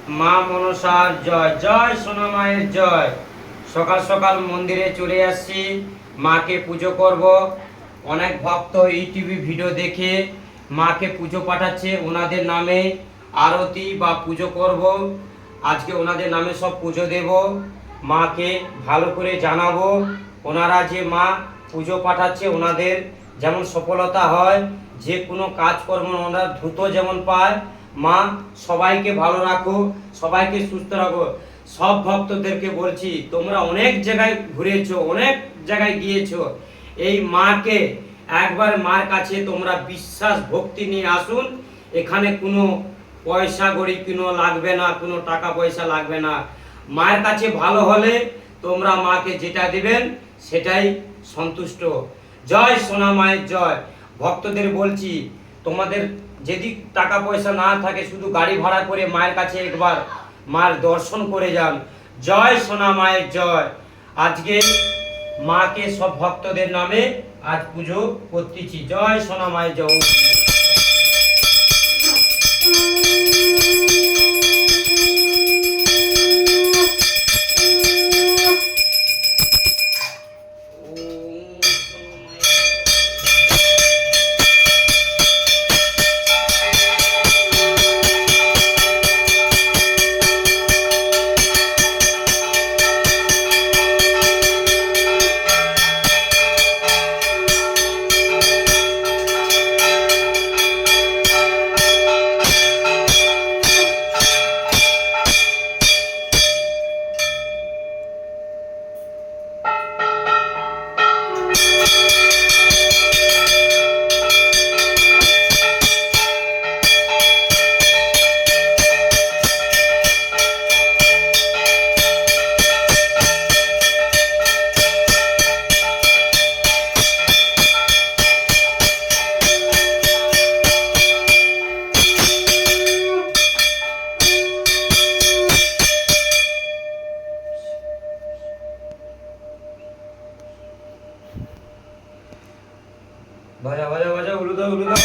মা মনসার জয়, জয় সোনা মায়ের জয়। সকাল সকাল মন্দিরে চলে আসছি, মাকে পুজো করব। অনেক ভক্ত ইউটিউবে ভিডিও দেখে মাকে পুজো পাঠাচ্ছে, ওনাদের নামে আরতি বা পুজো করব। আজকে ওনাদের নামে সব পুজো দেব, মাকে ভালো করে জানাবো। ওনারা যে মা পুজো পাঠাচ্ছে ওনাদের যেমন সফলতা হয়, যে কোনো কাজকর্ম ওনারা দ্রুত যেমন পায়। মা সবাইকে ভালো রাখো, সবাইকে সুস্থ রাখো। সব ভক্তদেরকে বলছি, তোমরা অনেক জায়গায় ঘুরেছো, অনেক জায়গায় গিয়েছো, এই মাকে একবার মার কাছে তোমরা বিশ্বাস ভক্তি নিয়ে আসুন। এখানে কোনো পয়সা গড়ি কোনো লাগবে না, কোনো টাকা পয়সা লাগবে না। মায়ের কাছে ভালো হলে তোমরা মাকে যেটা দিবেন সেটাই সন্তুষ্ট। জয় সোনা মায়ের জয়। ভক্তদের বলছি, তোমাদের যদি টাকা পয়সা না থাকে শুধু গাড়ি ভাড়া করে মায়ের কাছে একবার মায়ের দর্শন করে যান। জয় সোনা মায়ের জয়। আজকে মাকে সব ভক্তদের নামে আজ পুজো করতেছি। জয় সোনা মায়ের জয়। বাজা বাজা বাজা, উলুদা উলুদা।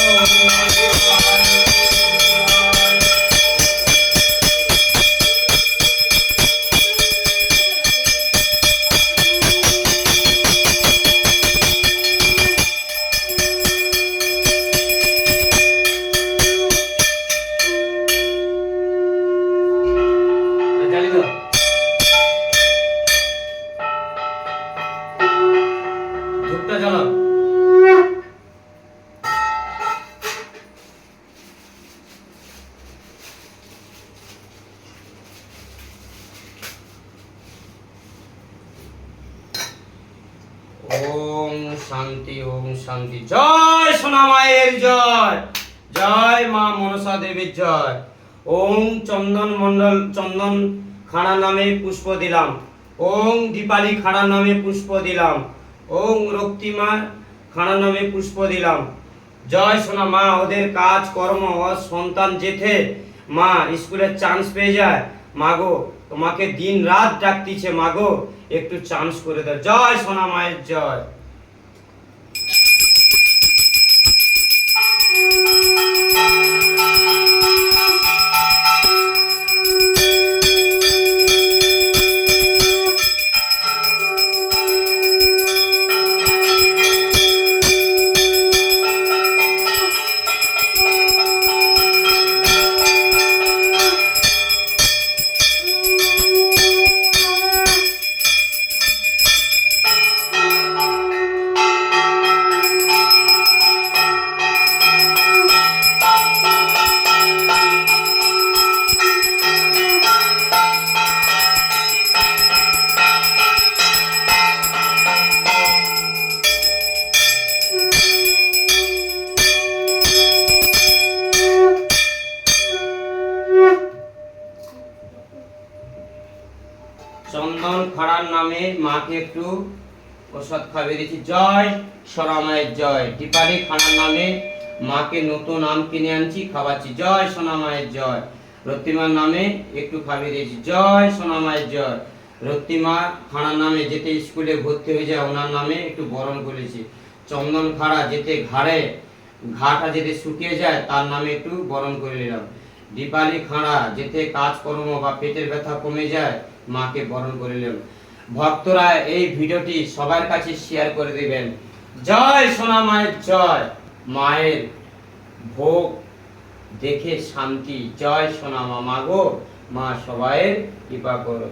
ধূপটা জ্বালাও। ওম শান্তি, ওম শান্তি। জয় সোনা মায়ের জয়, জয় মা মনসা দেবীর জয়। ওম চন্দন মণ্ডল চন্দন খাড়া নামে পুষ্প দিলাম। ওম দীপালি খাড়া নামে পুষ্প দিলাম। ওম রক্তিমা খাড়া নামে পুষ্প দিলাম। জয় সোনা মা, ওদের কাজ কর্ম সন্তান যেতে মা স্কুলের চান্স পেয়ে যায়। মাগো তোমাকে দিন রাত ডাকতিছে, মাগো একটু চান্স করে দাও। জয় সোনা মায়ের জয়। চন্দন খাড়ার নামে মাকে একটু প্রসাদ খাইয়ে দিচ্ছি। জয় সোনা মায়ের জয়। দীপালি খাড়ার নামে মাকে নতুন আম কিনে আনছি, খাওয়াচ্ছি। জয় সোনা মায়ের জয়। রক্তিমার নামে একটু খাইয়ে দিয়েছি। জয় সোনা মায়ের জয়। রক্তিমা খাড়ার নামে যেতে স্কুলে ভর্তি হয়ে যায় ওনার নামে একটু বরণ করেছি। চন্দন খাড়া যেতে ঘাড়ে ঘাটা যেতে শুকিয়ে যায় তার নামে একটু বরণ করে নিলাম। দীপালি খাঁড়া যেতে কাজকর্ম বা পেটের ব্যথা কমে যায়, মাকে বরণ করিলেন। ভক্তরা এই ভিডিওটি সবার কাছে শেয়ার করে দিবেন। জয় সোনা মায়ের জয়। মায়ের ভোগ দেখে শান্তি। জয় সোনা মা। মাগো মা, সবাইয়ের কৃপা করো।